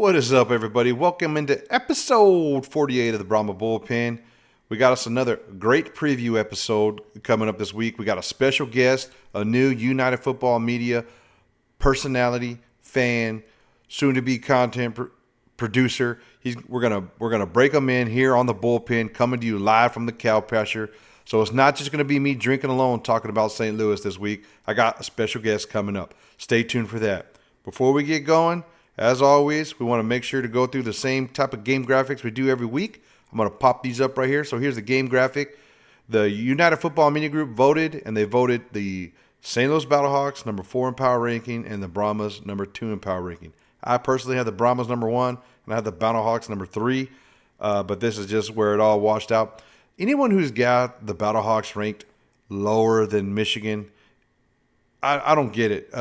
What is up, everybody? Welcome into episode 48 of the Brahma Bullpen. We got us another great preview episode coming up this week. We got a special guest, a new United Football Media personality, fan, soon-to-be content producer. We're gonna break him in here on the Bullpen, coming to you live from the cow pasture. So it's not just gonna be me drinking alone talking about St. Louis this week. I got a special guest coming up. Stay tuned for that. Before we get going, as always, we want to make sure to go through the same type of game graphics we do every week. I'm going to pop these up right here. So here's the game graphic. The United Football Media Group voted, and they voted the St. Louis Battlehawks number 4 in power ranking and the Brahmas number 2 in power ranking. I personally had the Brahmas number 1, and I had the Battlehawks number 3, but this is just where it all washed out. Anyone who's got the Battlehawks ranked lower than Michigan, I don't get it.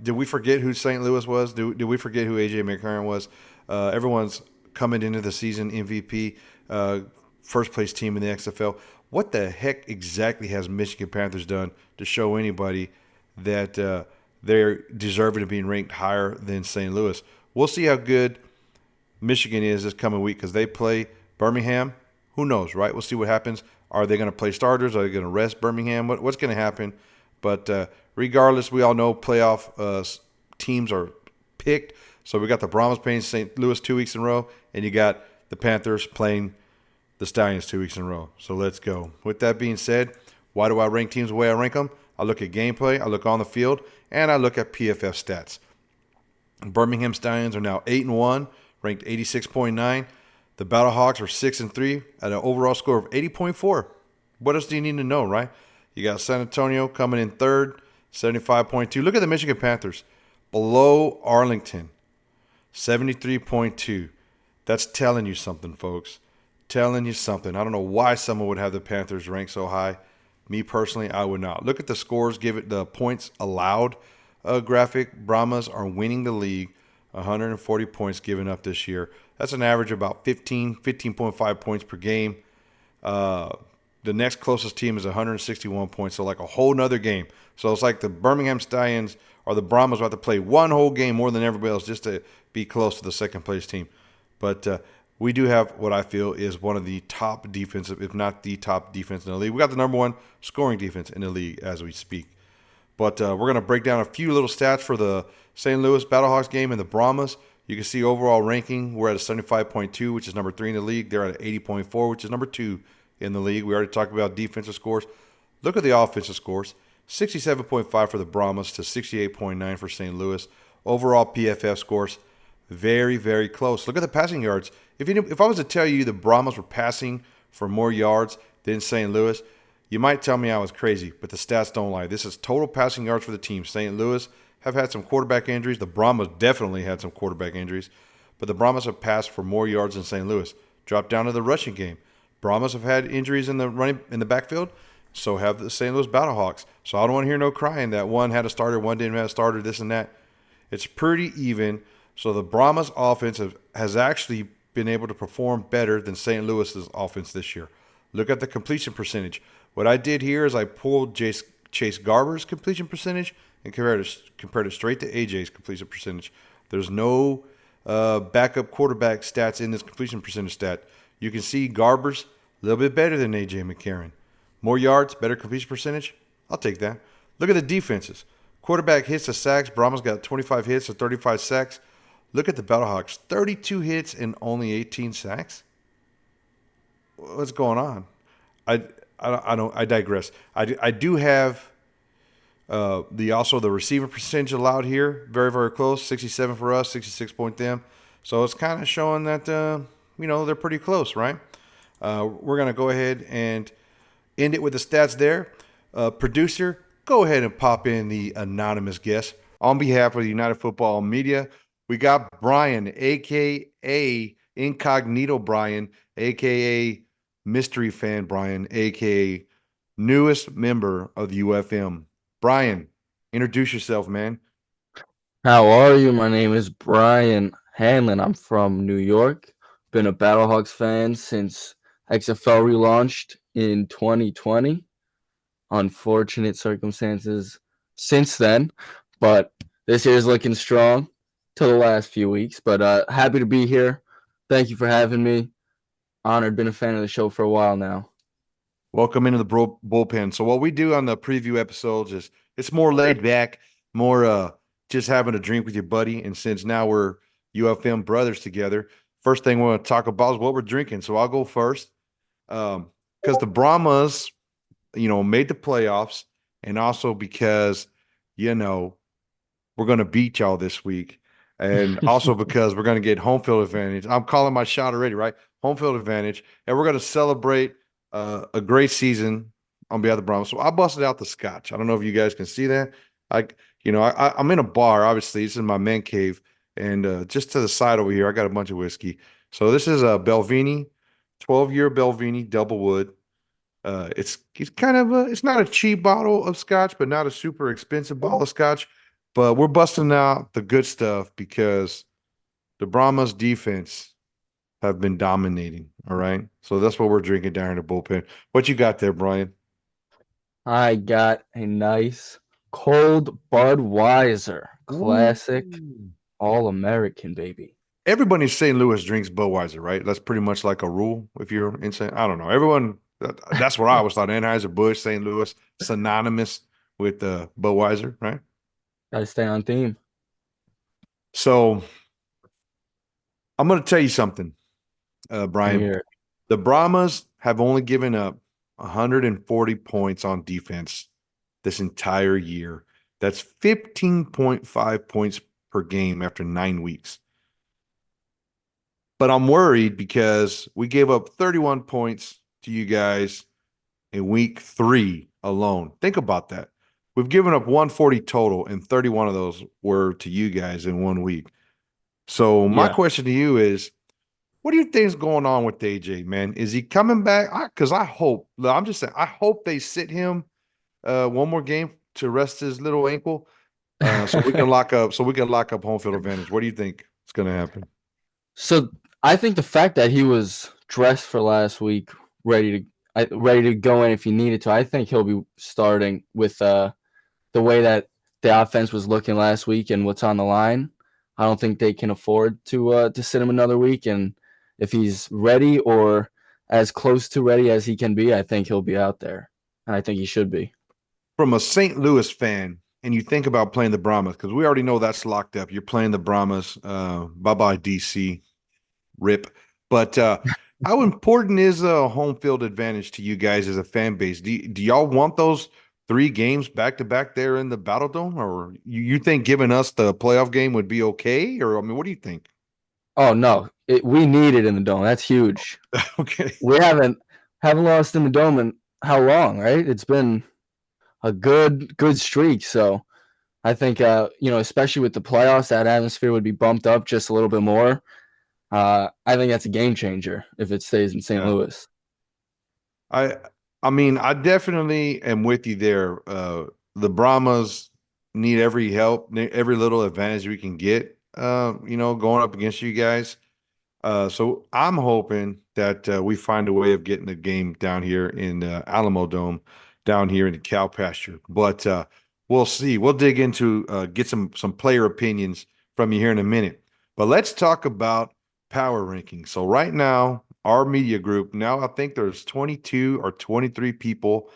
Did we forget who St. Louis was? Did we forget who A.J. McCarron was? Everyone's coming into the season MVP, first place team in the XFL. What the heck exactly has Michigan Panthers done to show anybody that they're deserving of being ranked higher than St. Louis? We'll see how good Michigan is this coming week because they play Birmingham. Who knows, right? We'll see what happens. Are they going to play starters? Are they going to rest Birmingham? What's going to happen? But regardless, we all know playoff teams are picked. So we got the Brahmas playing St. Louis 2 weeks in a row, and you got the Panthers playing the Stallions 2 weeks in a row. So let's go. With that being said, why do I rank teams the way I rank them? I look at gameplay, I look on the field, and I look at PFF stats. Birmingham Stallions are now 8-1, ranked 86.9. The Battlehawks are 6-3 at an overall score of 80.4. What else do you need to know, right? You got San Antonio coming in third, 75.2. Look at the Michigan Panthers. Below Arlington, 73.2. That's telling you something, folks. Telling you something. I don't know why someone would have the Panthers ranked so high. Me personally, I would not. Look at the scores. Give it the points allowed graphic. Brahmas are winning the league. 140 points given up this year. That's an average of about 15.5 points per game. The next closest team is 161 points, so like a whole nother game. So it's like the Birmingham Stallions or the Brahmas will have to play one whole game more than everybody else just to be close to the second place team. But we do have what I feel is one of the top defensive, if not the top defense in the league. We got the number 1 scoring defense in the league as we speak. But we're going to break down a few little stats for the St. Louis Battlehawks game and the Brahmas. You can see overall ranking, we're at a 75.2, which is number 3 in the league. They're at an 80.4, which is number 2 in the league. We already talked about defensive scores. Look at the offensive scores. 67.5 for the Brahmas to 68.9 for St. Louis. Overall PFF scores, very, very close. Look at the passing yards. If I was to tell you the Brahmas were passing for more yards than St. Louis, you might tell me I was crazy, but the stats don't lie. This is total passing yards for the team. St. Louis have had some quarterback injuries. The Brahmas definitely had some quarterback injuries, but the Brahmas have passed for more yards than St. Louis. Drop down to the rushing game. Brahmas have had injuries in the backfield, so have the St. Louis Battlehawks. So I don't want to hear no crying that one had a starter, one didn't have a starter, this and that. It's pretty even. So the Brahmas offense has actually been able to perform better than St. Louis's offense this year. Look at the completion percentage. What I did here is I pulled Chase Garber's completion percentage and compared it straight to AJ's completion percentage. There's no backup quarterback stats in this completion percentage stat. You can see Garber's a little bit better than A.J. McCarron. More yards, better completion percentage. I'll take that. Look at the defenses. Quarterback hits to sacks. Brahma's got 25 hits to 35 sacks. Look at the Battlehawks. 32 hits and only 18 sacks. What's going on? I digress. I do have the receiver percentage allowed here. Very, very close. 67 for us, 66 point them. So it's kind of showing that they're pretty close, right? We're going to go ahead and end it with the stats there. Producer, go ahead and pop in the anonymous guest. On behalf of the United Football Media, we got Brian, a.k.a. Incognito Brian, a.k.a. Mystery Fan Brian, a.k.a. newest member of the UFM. Brian, introduce yourself, man. How are you? My name is Brian Hanlon. I'm from New York. Been a Battlehawks fan since XFL relaunched in 2020. Unfortunate circumstances since then, but this year's looking strong. to the last few weeks, but happy to be here. Thank you for having me. Honored, been a fan of the show for a while now. Welcome into the bullpen. So what we do on the preview episodes is it's more laid back, more just having a drink with your buddy. And since now we're UFM brothers together, first thing we want to talk about is what we're drinking. So I'll go first because the Brahmas, made the playoffs, and also because you know we're going to beat y'all this week. And also because we're going to get home field advantage. I'm calling my shot already, right? Home field advantage. And we're going to celebrate a great season on behalf of the Brahmas. So I busted out the scotch. I don't know if you guys can see that. I'm in a bar, obviously. This is my man cave. And just to the side over here, I got a bunch of whiskey. So this is a Belvini, 12-year Belvini double wood. It's kind of it's not a cheap bottle of scotch, but not a super expensive bottle of scotch. But we're busting out the good stuff because the Brahmas defense have been dominating. All right. So that's what we're drinking down in the bullpen. What you got there, Brian? I got a nice cold Budweiser, Ooh. classic, all American, baby. Everybody in St. Louis drinks Budweiser, right? That's pretty much like a rule if you're in St. I don't know. Everyone, that's what I always thought. Anheuser-Busch, St. Louis, synonymous with Budweiser, right? Gotta stay on theme. So I'm going to tell you something, Let me Brian. hear it. The Brahmas have only given up 140 points on defense this entire year. That's 15.5 points per game after 9 weeks. But I'm worried because we gave up 31 points to you guys in week 3 alone. Think about that. We've given up 140 total, and 31 of those were to you guys in 1 week. So my Yeah. question to you is, what do you think is going on with AJ, man? Is he coming back? Because I hope, I'm just saying, I hope they sit him one more game to rest his little ankle, so we can lock up. So we can lock up home field advantage. What do you think is going to happen? So I think the fact that he was dressed for last week, ready to go in if he needed to, I think he'll be starting with the way that the offense was looking last week and what's on the line. I don't think they can afford to sit him another week. And if he's ready or as close to ready as he can be, I think he'll be out there, and I think he should be. From a St. Louis fan, and you think about playing the Brahmas, because we already know that's locked up. You're playing the Brahmas. Bye bye DC, rip. But how important is a home field advantage to you guys as a fan base? Do y'all want those 3 games back to back there in the Battle Dome, or you think giving us the playoff game would be okay? Or I mean, what do you think? Oh no, we need it in the dome. That's huge. Okay. We haven't lost in the dome in how long, right? It's been a good streak. So I think especially with the playoffs, that atmosphere would be bumped up just a little bit more. I think that's a game changer if it stays in St. Yeah. Louis. I I mean, I definitely am with you there. The Brahmas need every help, every little advantage we can get, going up against you guys. So I'm hoping that we find a way of getting the game down here in the Alamo Dome, down here in the cow pasture. But we'll see. We'll dig into get some player opinions from you here in a minute. But let's talk about power rankings. So right now, our media group, now I think there's 22 or 23 people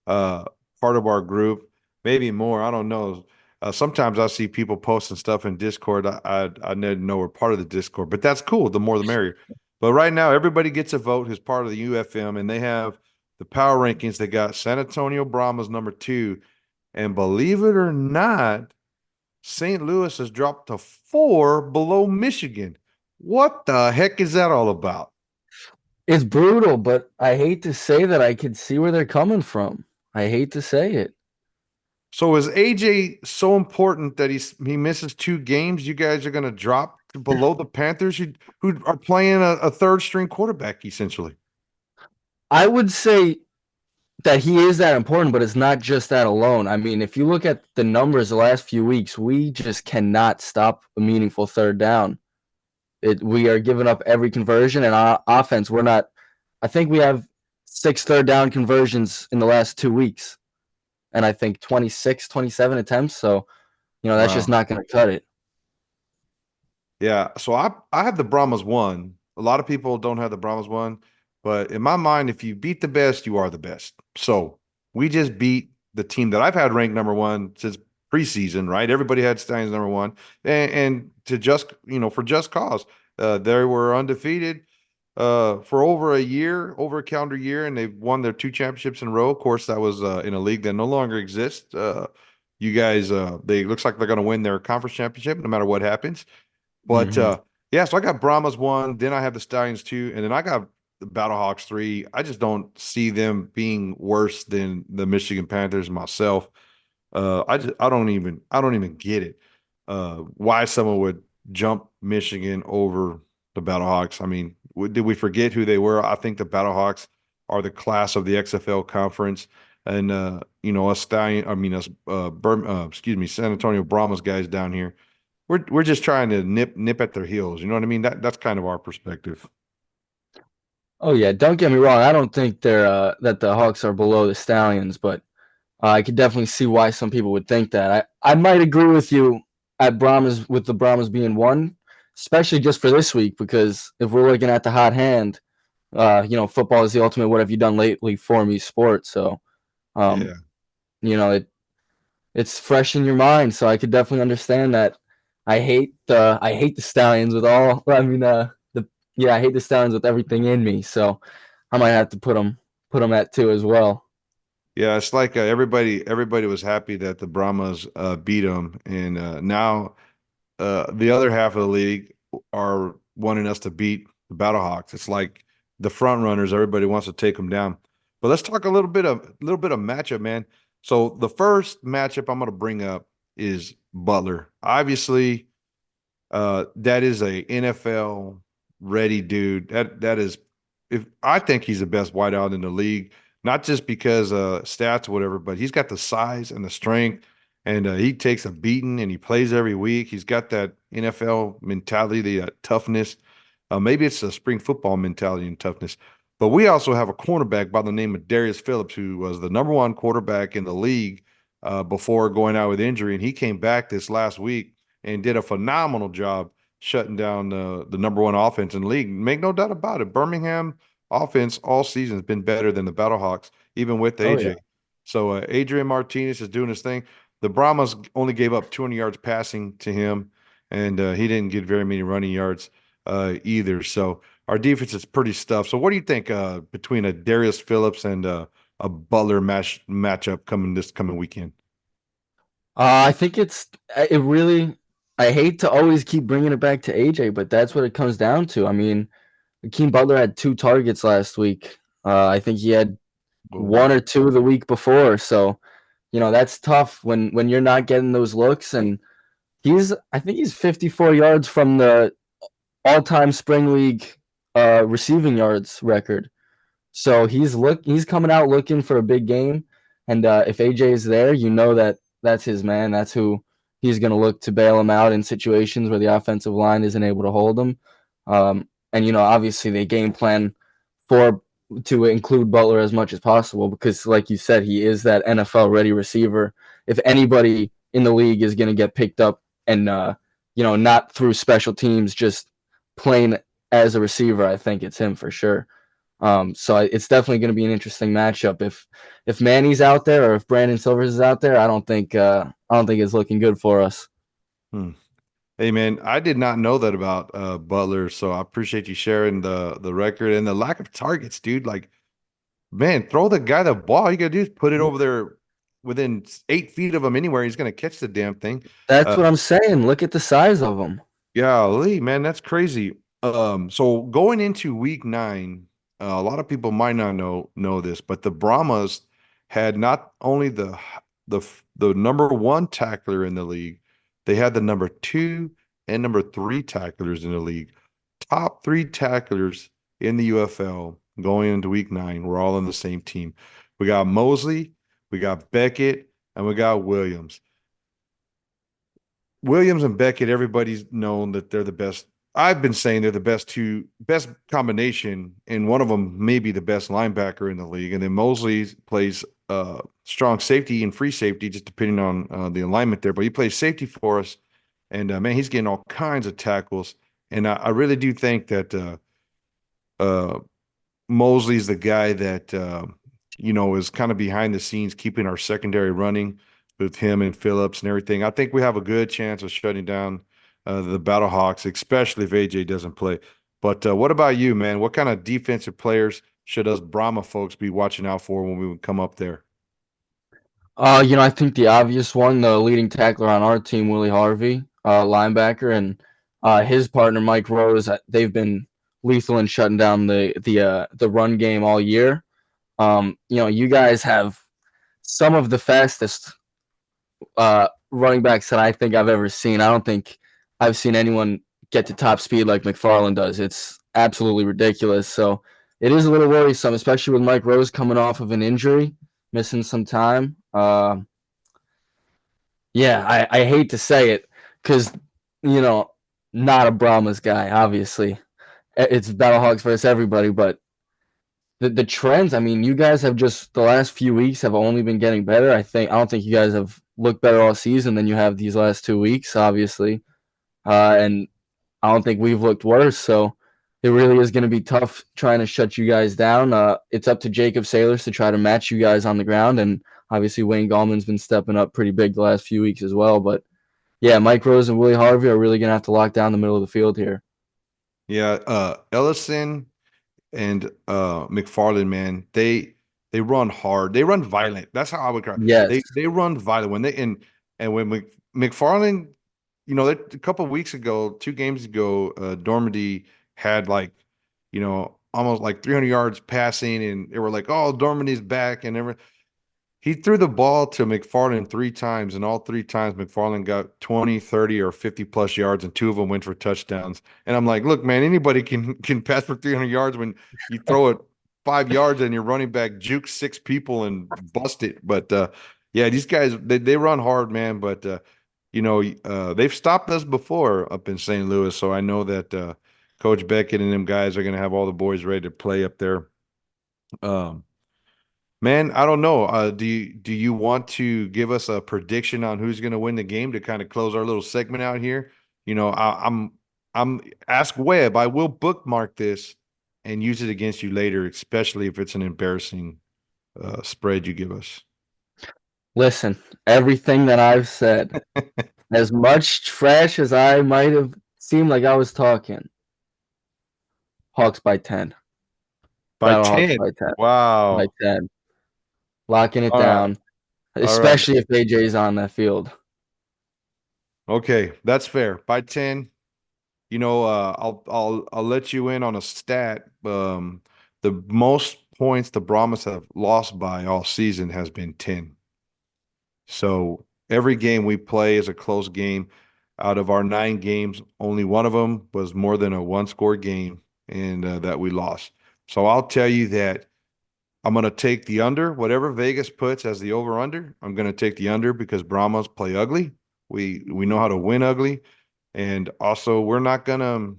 uh, part of our group, maybe more. I don't know. Sometimes I see people posting stuff in Discord. I didn't know we're part of the Discord, but that's cool. The more the merrier. But right now, everybody gets a vote who's part of the UFM, and they have the power rankings. They got San Antonio Brahmas number 2, and believe it or not, St. Louis has dropped to 4 below Michigan. What the heck is that all about? It's brutal, but I hate to say that I can see where they're coming from. I hate to say it. So is AJ so important that he misses 2 games? You guys are going to drop below the Panthers, who are playing a third string quarterback essentially. I would say that he is that important, but it's not just that alone. I mean, if you look at the numbers the last few weeks, we just cannot stop a meaningful third down. We are giving up every conversion, and our offense, we're not. I think we have 6 third down conversions in the last 2 weeks, and I think 26, 27 attempts. So, that's just Wow. not going to cut it. Yeah, so I have the Brahmas one. A lot of people don't have the Brahmas one, but in my mind, if you beat the best, you are the best. So we just beat the team that I've had ranked number one since preseason, right? Everybody had Stallions number one, and to just for just cause, they were undefeated for over a year, over a calendar year, and they've won their two championships in a row. Of course, that was in a league that no longer exists. You guys, they looks like they're going to win their conference championship no matter what happens. But Hmm. yeah, so I got Brahmas one, then I have the Stallions two, and then I got the Battlehawks three. I just don't see them being worse than the Michigan Panthers myself. I don't even get it. Why someone would jump Michigan over the Battlehawks. I mean, did we forget who they were? I think the Battlehawks are the class of the XFL conference. And us Stallion, I mean us excuse me, San Antonio Brahmas guys down here. We're just trying to nip at their heels. You know what I mean? That's kind of our perspective. Oh yeah, don't get me wrong. I don't think they're that the Hawks are below the Stallions, but I could definitely see why some people would think that. I might agree with you at Brahmas with the Brahmas being one, especially just for this week because if we're looking at the hot hand, football is the ultimate what have you done lately for me sport. So, um, Yeah. it's fresh in your mind. So I could definitely understand that. I hate the Stallions with all. I mean, I hate the Stallions with everything in me. So I might have to put them at two as well. Yeah, it's like everybody was happy that the Brahmas beat them, and now the other half of the league are wanting us to beat the Battlehawks. It's like the front runners, everybody wants to take them down. But let's talk a little bit of matchup, man. So the first matchup I'm going to bring up is Butler. Obviously, that is a NFL ready dude. That is, if I think he's the best wideout in the league, not just because stats or whatever, but he's got the size and the strength, and he takes a beating and he plays every week. He's got that NFL mentality, the toughness. Maybe it's a spring football mentality and toughness. But we also have a cornerback by the name of Darius Phillips, who was the number one quarterback in the league before going out with injury, and he came back this last week and did a phenomenal job shutting down the number one offense in the league. Make no doubt about it. Birmingham offense all season has been better than the Battlehawks, even with Oh yeah. AJ. So Adrian Martinez is doing his thing. The Brahmas only gave up 200 yards passing to him, and he didn't get very many running yards either. So our defense is pretty stuffed. So what do you think between a Darius Phillips and a Butler matchup coming this coming weekend? I think it really. I hate to always keep bringing it back to AJ, but that's what it comes down to. I mean, Akeem Butler had 2 targets last week. I think he had Whoa. one or two the week before. So that's tough when you're not getting those looks. And I think he's 54 yards from the all-time spring league receiving yards record. So he's coming out looking for a big game, and if AJ is there, that's his man. That's who he's going to look to bail him out in situations where the offensive line isn't able to hold him. And obviously they game plan for to include Butler as much as possible because, like you said, he is that NFL ready receiver. If anybody in the league is going to get picked up and not through special teams, just playing as a receiver, I think it's him for sure. So it's definitely going to be an interesting matchup. If Manny's out there or if Brandon Silvers is out there, I don't think it's looking good for us. Hmm. Hey man, I did not know that about Butler, so I appreciate you sharing the record and the lack of targets, dude. Like, man, throw the guy the ball. All you gotta do is put it over there within 8 feet of him anywhere. He's gonna catch the damn thing. That's Uh, what I'm saying. Look at the size of them. Golly, man, that's crazy. So going into week nine, a lot of people might not know this, but the Brahmas had not only the number one tackler in the league, they had the number two and number three tacklers in the league. Top three tacklers in the UFL going into week nine were all on the same team. We got Mosley, we got Beckett, and we got Williams. Williams and Beckett, everybody's known that they're the best. I've been saying they're the best combination, and one of them may be the best linebacker in the league. And then Mosley plays strong safety and free safety, just depending on the alignment there. But he plays safety for us. And man, he's getting all kinds of tackles. And I really do think that uh, Mosley's the guy that is kind of behind the scenes keeping our secondary running with him and Phillips and everything. I think we have a good chance of shutting down the Battlehawks, especially if AJ doesn't play. But what about you, man? What kind of defensive players should us Brahma folks be watching out for when we would come up there? I think the obvious one, the leading tackler on our team, Willie Harvey, linebacker, and his partner Mike Rose. They've been lethal in shutting down the run game all year. You guys have some of the fastest running backs that I think I've ever seen. I don't think I've seen anyone get to top speed like McFarland does. It's absolutely ridiculous. So it is a little worrisome, especially with Mike Rose coming off of an injury, missing some time. Yeah, I hate to say it because, you know, not a Brahmas guy, obviously. It's Battlehawks versus everybody, but the trends, I mean, you guys have just the last few weeks have only been getting better. I don't think you guys have looked better all season than you have these last 2 weeks, obviously. And I don't think we've looked worse. So it really is going to be tough trying to shut you guys down. It's up to Jacob Sailors to try to match you guys on the ground. And obviously, Wayne Gallman's been stepping up pretty big the last few weeks as well. But yeah, Mike Rose and Willie Harvey are really going to have to lock down the middle of the field here. Yeah, Ellison and McFarland, man, they run hard. They run violent. That's how I would call it. Yes. They run violent when they and when McFarland, a couple of weeks ago, 2 games ago, Dormady had like, almost like 300 yards passing, and they were like, "Oh, Dormady's back," and everything. He threw the ball to McFarland 3 times, and all 3 times McFarland got 20, 30, or 50 plus yards, and 2 of them went for touchdowns. And I'm like, look, man, anybody can pass for 300 yards when you throw it 5 yards and your running back jukes 6 people and bust it. But yeah, these guys they run hard, man. But they've stopped us before up in St. Louis, so I know that Coach Beckett and them guys are going to have all the boys ready to play up there. Um, Man, I don't know. Do you want to give us a prediction on who's going to win the game to kind of close our little segment out here? I'm ask Webb. I will bookmark this and use it against you later, especially if it's an embarrassing spread you give us. Listen, everything that I've said, as much trash as I might have seemed like I was talking, Hawks by 10. By Battlehawks 10. by 10. By Wow. 10. Locking it All right. down, All right. especially if AJ's on that field. Okay, that's fair. By 10, I'll let you in on a stat. The most points the Brahmas have lost by all season has been 10. So every game we play is a close game. Out of our 9 games, only one of them was more than a one-score game, and that we lost. So I'll tell you that I'm going to take the under, whatever Vegas puts as the over/under. I'm going to take the under because Brahmas play ugly. We know how to win ugly, and also we're not going to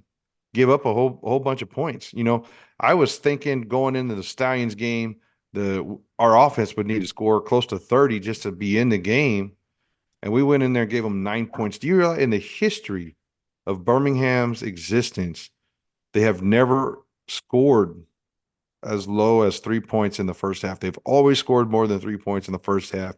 give up a whole bunch of points. I was thinking going into the Stallions game, our offense would need to score close to 30 just to be in the game, and we went in there and gave them 9 points. Do you realize in the history of Birmingham's existence, they have never scored as low as 3 points in the first half? They've always scored more than 3 points in the first half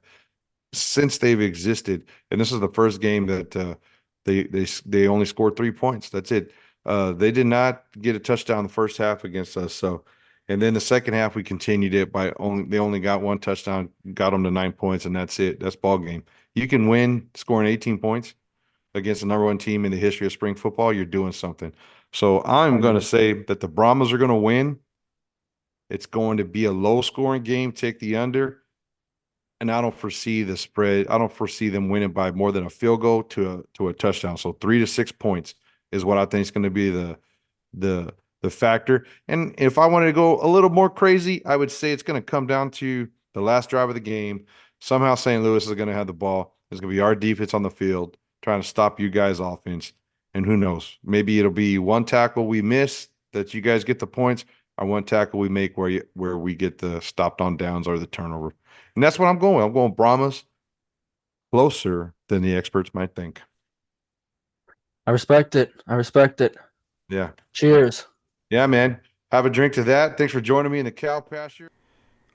since they've existed. And this is the first game that they only scored 3 points. That's it. They did not get a touchdown the first half against us. So, and then the second half we continued it by they only got one touchdown, got them to 9 points, and that's it. That's ball game. You can win scoring 18 points against the number one team in the history of spring football. You're doing something. So I'm going to say that the Brahmas are going to win. It's going to be a low scoring game. Take the under. And I don't foresee the spread. I don't foresee them winning by more than a field goal to a touchdown. So 3 to 6 points is what I think is going to be the the factor. And if I wanted to go a little more crazy, I would say it's going to come down to the last drive of the game. Somehow St. Louis is going to have the ball. It's going to be our defense on the field trying to stop you guys' offense. And who knows? Maybe it'll be one tackle we miss that you guys get the points, or one tackle we make where we get the stopped on downs or the turnover. And that's what I'm going. I'm going Brahmas closer than the experts might think. I respect it. I respect it. Yeah. Cheers. Yeah, man. Have a drink to that. Thanks for joining me in the cow pasture.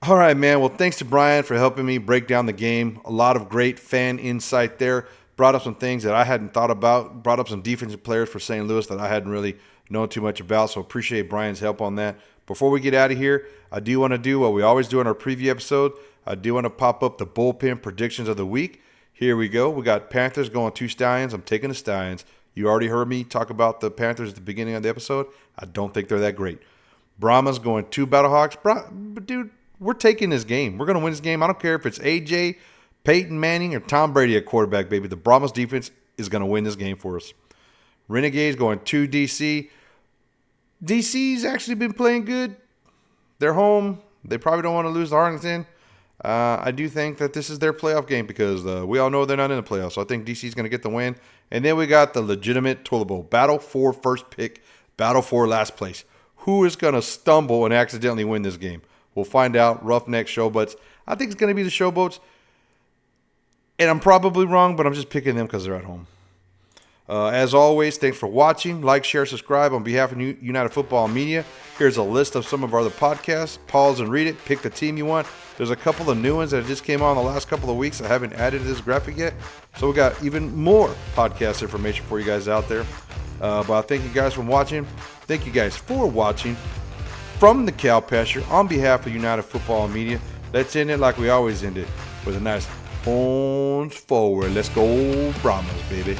All right, man. Well, thanks to Brian for helping me break down the game. A lot of great fan insight there. Brought up some things that I hadn't thought about. Brought up some defensive players for St. Louis that I hadn't really known too much about. So appreciate Brian's help on that. Before we get out of here, I do want to do what we always do in our preview episode. I do want to pop up the bullpen predictions of the week. Here we go. We got Panthers going 2 Stallions. I'm taking the Stallions. You already heard me talk about the Panthers at the beginning of the episode. I don't think they're that great. Brahmas going 2 Battlehawks. Dude, we're taking this game. We're going to win this game. I don't care if it's AJ, Peyton Manning, or Tom Brady at quarterback, baby. The Brahmas defense is going to win this game for us. Renegades going 2 DC. DC's actually been playing good. They're home. They probably don't want to lose to Arlington. I do think that this is their playoff game because we all know they're not in the playoffs. So I think DC's going to get the win. And then we got the legitimate toilet bowl. Battle for first pick. Battle for last place. Who is going to stumble and accidentally win this game? We'll find out. Roughneck Showboats. I think it's going to be the Showboats. And I'm probably wrong, but I'm just picking them because they're at home. As always, thanks for watching. Like, share, subscribe on behalf of United Football Media. Here's a list of some of our other podcasts. Pause and read it. Pick the team you want. There's a couple of new ones that just came on the last couple of weeks. I haven't added to this graphic yet. So we got even more podcast information for you guys out there. But I thank you guys for watching. Thank you guys for watching from the cow pasture on behalf of United Football Media. Let's end it like we always end it with a nice horns forward. Let's go Brahmas, baby.